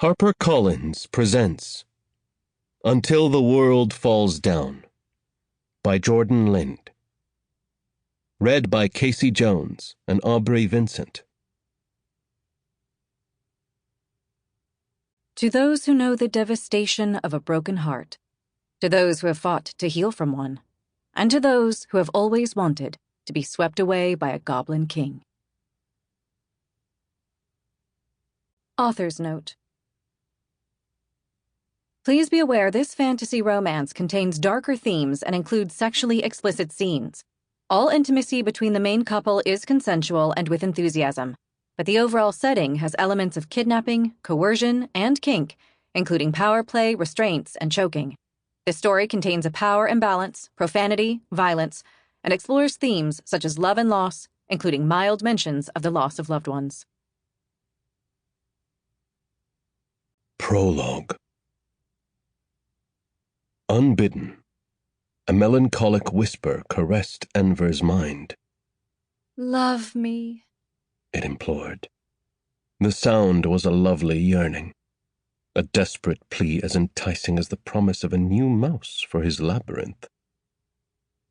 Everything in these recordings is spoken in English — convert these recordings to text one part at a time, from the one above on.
HarperCollins presents Until the World Falls Down by Jordan Lynde. Read by Casey Jones and Aubrey Vincent. To those who know the devastation of a broken heart, to those who have fought to heal from one, and to those who have always wanted to be swept away by a goblin king. Author's Note. Please be aware this fantasy romance contains darker themes and includes sexually explicit scenes. All intimacy between the main couple is consensual and with enthusiasm, but the overall setting has elements of kidnapping, coercion, and kink, including power play, restraints, and choking. This story contains a power imbalance, profanity, violence, and explores themes such as love and loss, including mild mentions of the loss of loved ones. Prologue. Unbidden, a melancholic whisper caressed Enver's mind. Love me, it implored. The sound was a lovely yearning, a desperate plea as enticing as the promise of a new mouse for his labyrinth.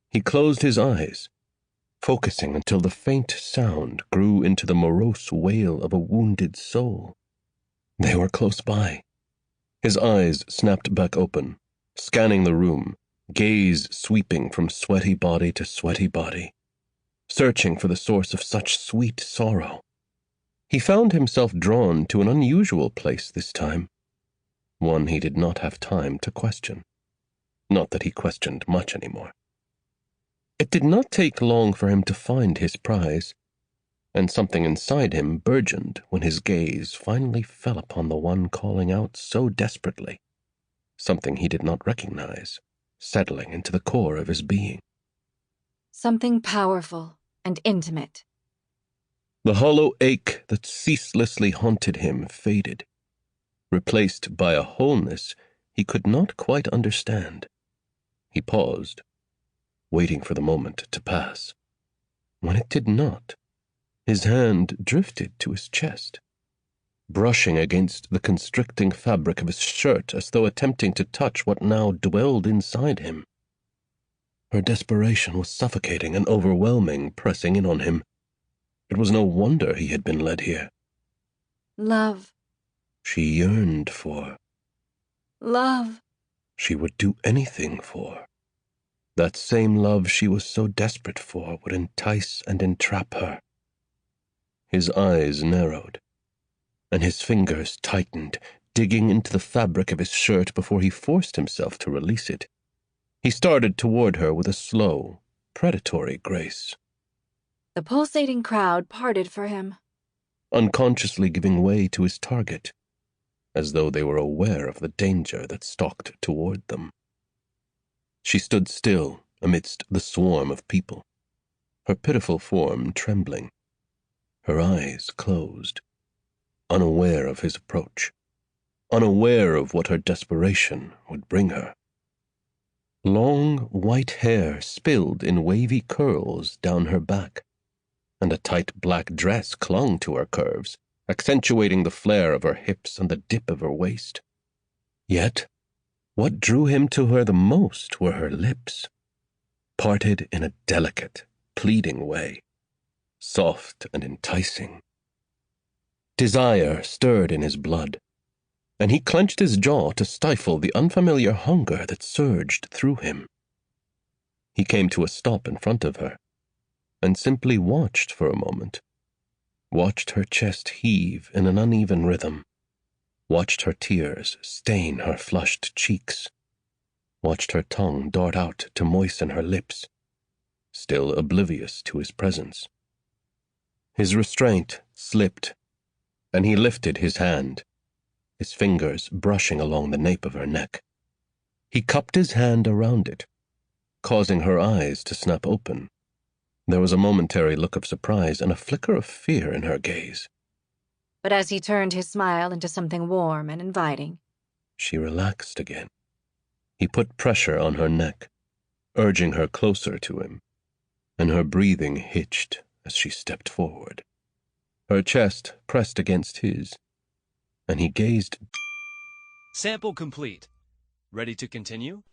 He closed his eyes, focusing until the faint sound grew into the morose wail of a wounded soul. They were close by. His eyes snapped back open, scanning the room, gaze sweeping from sweaty body to sweaty body, searching for the source of such sweet sorrow. He found himself drawn to an unusual place this time, one he did not have time to question. Not that he questioned much anymore. It did not take long for him to find his prize, and something inside him burgeoned when his gaze finally fell upon the one calling out so desperately, something he did not recognize, settling into the core of his being. Something powerful and intimate. The hollow ache that ceaselessly haunted him faded, replaced by a wholeness he could not quite understand. He paused, waiting for the moment to pass. When it did not, his hand drifted to his chest, brushing against the constricting fabric of his shirt as though attempting to touch what now dwelled inside him. Her desperation was suffocating and overwhelming, pressing in on him. It was no wonder he had been led here. Love. She yearned for. Love. She would do anything for. That same love she was so desperate for would entice and entrap her. His eyes narrowed, and his fingers tightened, digging into the fabric of his shirt before he forced himself to release it. He started toward her with a slow, predatory grace. The pulsating crowd parted for him, unconsciously giving way to his target, as though they were aware of the danger that stalked toward them. She stood still amidst the swarm of people, her pitiful form trembling, her eyes closed, unaware of his approach, unaware of what her desperation would bring her. Long white hair spilled in wavy curls down her back, and a tight black dress clung to her curves, accentuating the flare of her hips and the dip of her waist. Yet, what drew him to her the most were her lips, parted in a delicate, pleading way, soft and enticing. Desire stirred in his blood, and he clenched his jaw to stifle the unfamiliar hunger that surged through him. He came to a stop in front of her, and simply watched for a moment, watched her chest heave in an uneven rhythm, watched her tears stain her flushed cheeks, watched her tongue dart out to moisten her lips, still oblivious to his presence. His restraint slipped, and he lifted his hand, his fingers brushing along the nape of her neck. He cupped his hand around it, causing her eyes to snap open. There was a momentary look of surprise and a flicker of fear in her gaze. but as he turned his smile into something warm and inviting, she relaxed again. He put pressure on her neck, urging her closer to him, and her breathing hitched as she stepped forward. Her chest pressed against his, and he gazed Sample complete. Ready to continue?